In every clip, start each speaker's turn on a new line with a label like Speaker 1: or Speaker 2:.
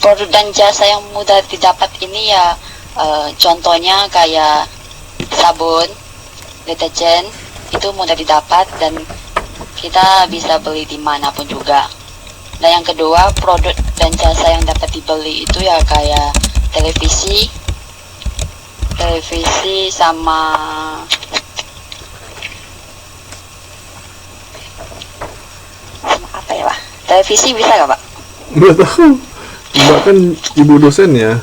Speaker 1: Produk dan jasa yang mudah didapat ini ya, contohnya kayak sabun, deterjen, itu mudah didapat dan kita bisa beli dimanapun juga. Dan yang kedua, produk dan jasa yang dapat dibeli itu ya kayak televisi sama apa ya Pak? Televisi bisa nggak Pak?
Speaker 2: Nggak tahu. Mbak kan ibu dosen ya.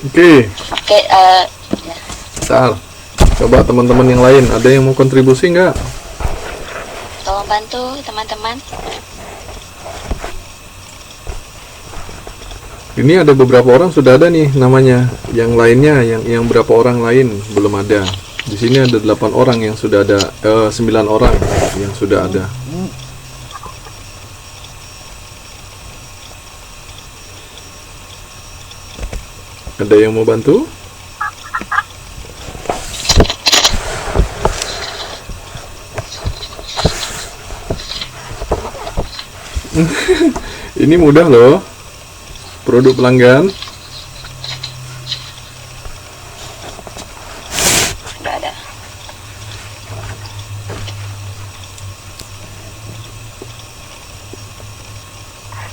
Speaker 2: Oke.
Speaker 1: Ya.
Speaker 2: Bentar. Coba teman-teman yang lain, ada yang mau kontribusi nggak?
Speaker 1: Tolong bantu teman-teman.
Speaker 2: Ini ada beberapa orang sudah ada nih namanya. Yang lainnya, yang berapa orang lain belum ada. Di sini ada 8 orang yang sudah ada, 9 orang yang sudah ada. Ada yang mau bantu? Ini mudah loh. Produk pelanggan.
Speaker 1: Nggak ada.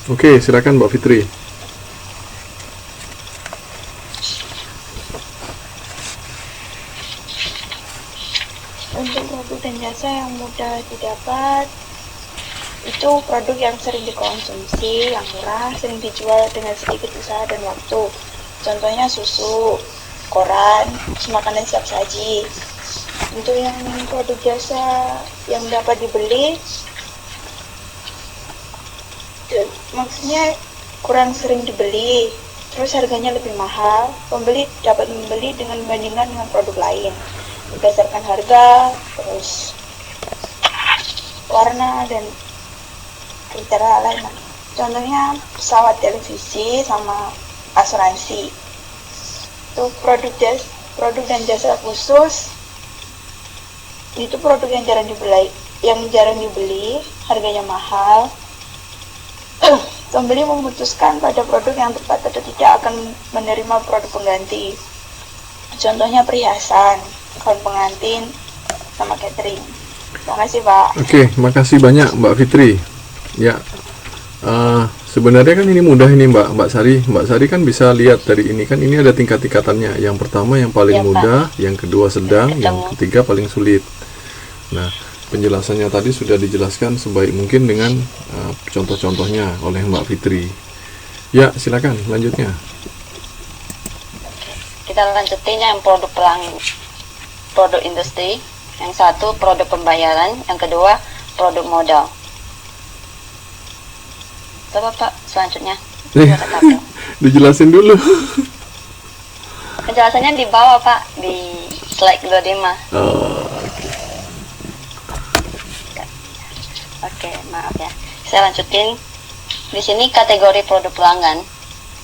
Speaker 2: Oke, silakan Mbak Fitri.
Speaker 3: Untuk produk dan jasa yang mudah didapat, itu produk yang sering dikonsumsi, yang murah, sering dijual dengan sedikit usaha dan waktu. Contohnya susu, koran, makanan siap saji. Untuk yang produk jasa yang dapat dibeli, maksudnya kurang sering dibeli, terus harganya lebih mahal. Pembeli dapat membeli dengan membandingkan dengan produk lain berdasarkan harga, terus warna dan kriteria lain. Contohnya pesawat, televisi, sama asuransi. Untuk produk dan jasa khusus, itu produk yang jarang dibeli, harganya mahal. Pembeli memutuskan pada produk yang tepat atau tidak akan menerima produk pengganti. Contohnya perhiasan, kain pengantin, sama catering. Terima kasih Pak.
Speaker 2: Oke, makasih banyak Mbak Fitri. Ya, sebenarnya kan ini mudah ini Mbak Sari. Mbak Sari kan bisa lihat dari ini kan, ini ada tingkat-tingkatannya. Yang pertama yang paling
Speaker 1: Ya, Pak.
Speaker 2: mudah, yang kedua sedang,
Speaker 1: Ketemu.
Speaker 2: yang ketiga paling sulit. Nah, penjelasannya tadi sudah dijelaskan sebaik mungkin dengan contoh-contohnya oleh Mbak Fitri. Ya, silakan lanjutnya.
Speaker 1: Kita lanjutin yang produk industri, yang satu produk pembayaran, yang kedua produk modal. Coba Pak, selanjutnya.
Speaker 2: Dijelasin dulu.
Speaker 1: Penjelasannya di bawah Pak, di slide 25. Oke, maaf ya. Saya lanjutin. Di sini kategori produk pelanggan.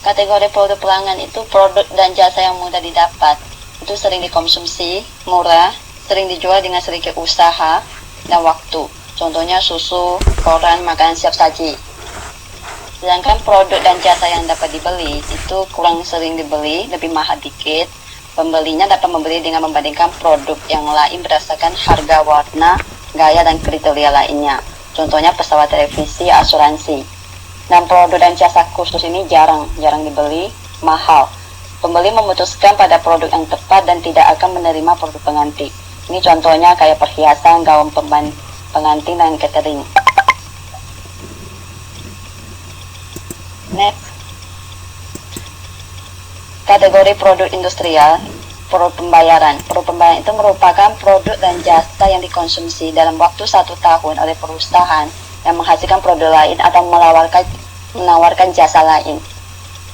Speaker 1: Kategori produk pelanggan itu produk dan jasa yang mudah didapat. Itu sering dikonsumsi, murah, sering dijual dengan sedikit usaha dan waktu. Contohnya susu, koran, makanan siap saji. Sedangkan produk dan jasa yang dapat dibeli itu kurang sering dibeli, lebih mahal dikit. Pembelinya dapat membeli dengan membandingkan produk yang lain berdasarkan harga, warna, gaya, dan kriteria lainnya. Contohnya pesawat, televisi, asuransi. Dan produk dan jasa khusus ini jarang dibeli, mahal. Pembeli memutuskan pada produk yang tepat dan tidak akan menerima produk pengganti. Ini contohnya kayak perhiasan, gaun pengantin, dan catering. Next. Kategori produk industrial, produk pembayaran. Produk pembayaran itu merupakan produk dan jasa yang dikonsumsi dalam waktu 1 tahun oleh perusahaan yang menghasilkan produk lain atau menawarkan jasa lain.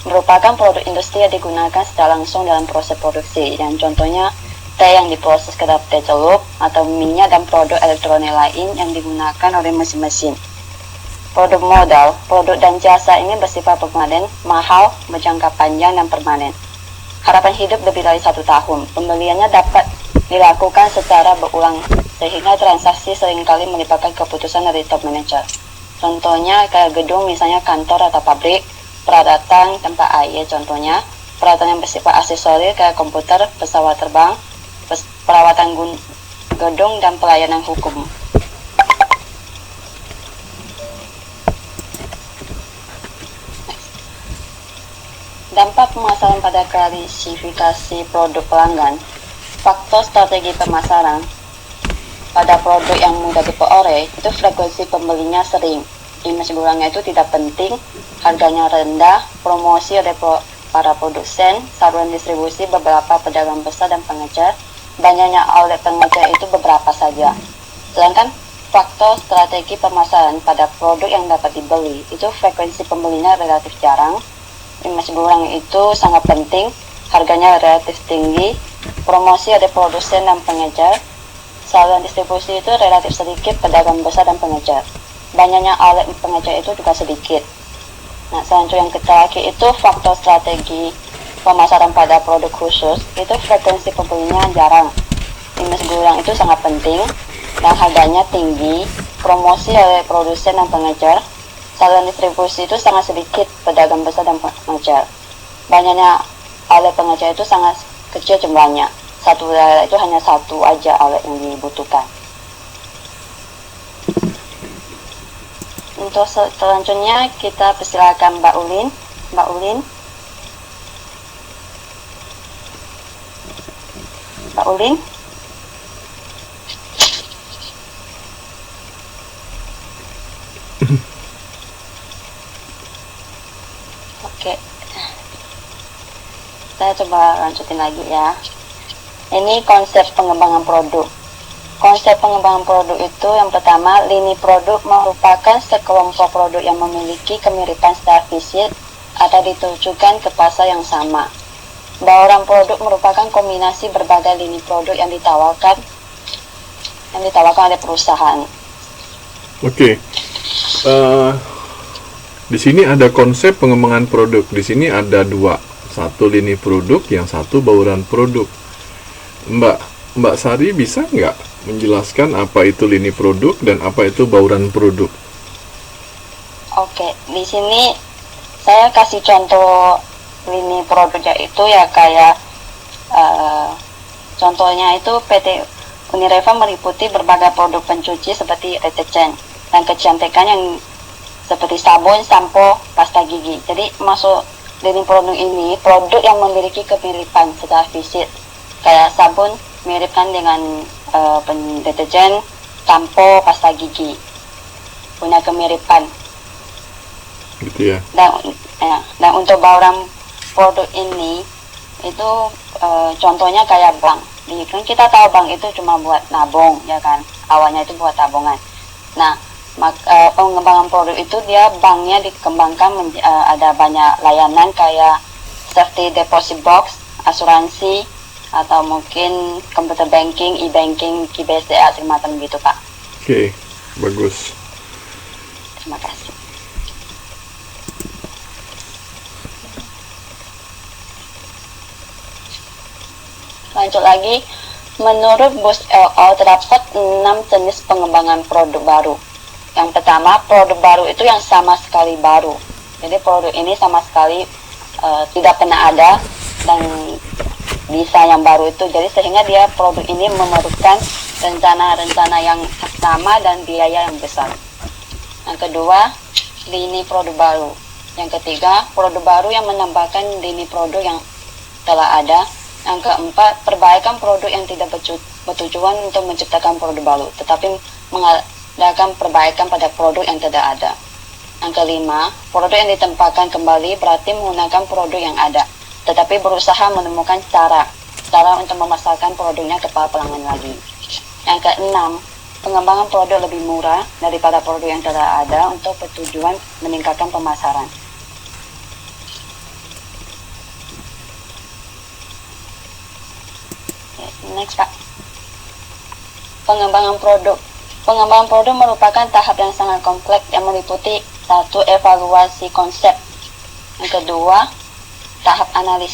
Speaker 1: Merupakan produk industri yang digunakan secara langsung dalam proses produksi, dan contohnya teh yang diproses ke dalam teh celup, atau minyak dan produk elektronik lain yang digunakan oleh mesin-mesin. Produk modal, produk dan jasa ini bersifat permanen, mahal, berjangka panjang, dan permanen. Harapan hidup lebih dari 1 tahun. Pembeliannya dapat dilakukan secara berulang sehingga transaksi seringkali melibatkan keputusan dari top manager. Contohnya kayak gedung, misalnya kantor atau pabrik, peralatan tempat air, contohnya peralatan yang bersifat aksesoris kayak komputer, pesawat terbang, perawatan gedung, dan pelayanan hukum. Dampak pemasaran pada klasifikasi produk pelanggan. Faktor strategi pemasaran pada produk yang mudah diperoleh itu frekuensi pembelinya sering, image burangnya itu tidak penting, harganya rendah, promosi oleh para produsen, saluran distribusi beberapa pedagang besar dan pengecer, banyaknya outlet pengecer itu beberapa saja. Sedangkan faktor strategi pemasaran pada produk yang dapat dibeli itu frekuensi pembelinya relatif jarang, image burang itu sangat penting, harganya relatif tinggi, promosi ada produsen dan pengecer, saluran distribusi itu relatif sedikit, pedagang besar dan pengecer. Banyaknya outlet pengecer itu juga sedikit. Nah, selanjutnya yang terakhir itu faktor strategi pemasaran pada produk khusus, itu frekuensi pembelinya jarang, image burang itu sangat penting, dan harganya tinggi, promosi oleh produsen dan pengecer, saluran distribusi itu sangat sedikit, pedagang besar dan pengecer. Banyaknya outlet pengecer itu sangat kecil jumlahnya. Satu wilayah itu hanya satu aja outlet yang dibutuhkan. Untuk selanjutnya kita persilakan Mbak Ulin. Mbak Ulin. Mbak Ulin. Oke. Saya coba lanjutin lagi ya. Ini konsep pengembangan produk. Konsep pengembangan produk itu yang pertama, lini produk merupakan sekelompok produk yang memiliki kemiripan secara fisik atau ditujukan ke pasar yang sama. Bauran produk merupakan kombinasi berbagai lini produk yang ditawarkan oleh perusahaan.
Speaker 2: Oke. Di sini ada konsep pengembangan produk. Di sini ada dua, satu lini produk, yang satu bauran produk. Mbak Sari bisa nggak menjelaskan apa itu lini produk dan apa itu bauran produk?
Speaker 1: Oke, di sini saya kasih contoh lini produknya itu ya kayak contohnya itu PT Unireva meliputi berbagai produk pencuci seperti deterjen dan kecantikan yang seperti sabun, sampo, pasta gigi. Jadi masuk lini produk ini produk yang memiliki kemiripan secara fisik. Kayak sabun mirip kan dengan deterjen, sampo, pasta gigi, punya kemiripan.
Speaker 2: Gitu ya.
Speaker 1: Dan untuk bauran produk ini itu contohnya kayak bank. Kan kita tahu bank itu cuma buat nabung ya kan, awalnya itu buat tabungan. Nah, pengembangan produk itu dia banknya dikembangkan ada banyak layanan kayak safety deposit box, asuransi, atau mungkin computer banking, e-banking, KBCA, semacam gitu Pak.
Speaker 2: Oke, bagus.
Speaker 1: Terima kasih. Lanjut lagi, menurut Bus LO terdapat 6 jenis pengembangan produk baru. Yang pertama, produk baru itu yang sama sekali baru. Jadi produk ini sama sekali tidak pernah ada dan bisa yang baru itu, jadi sehingga dia produk ini memerlukan rencana-rencana yang sama dan biaya yang besar. Yang kedua, lini produk baru. Yang ketiga, produk baru yang menambahkan lini produk yang telah ada. Yang keempat, perbaikan produk yang tidak bertujuan untuk menciptakan produk baru, tetapi mengadakan perbaikan pada produk yang tidak ada. Yang kelima, produk yang ditempatkan kembali berarti menggunakan produk yang ada, tetapi berusaha menemukan cara untuk memasarkan produknya kepada pelanggan lagi. Yang keenam, pengembangan produk lebih murah daripada produk yang telah ada untuk bertujuan meningkatkan pemasaran. Next Pak. Pengembangan produk. Pengembangan produk merupakan tahap yang sangat kompleks yang meliputi satu, evaluasi konsep. Yang kedua, tahap analisis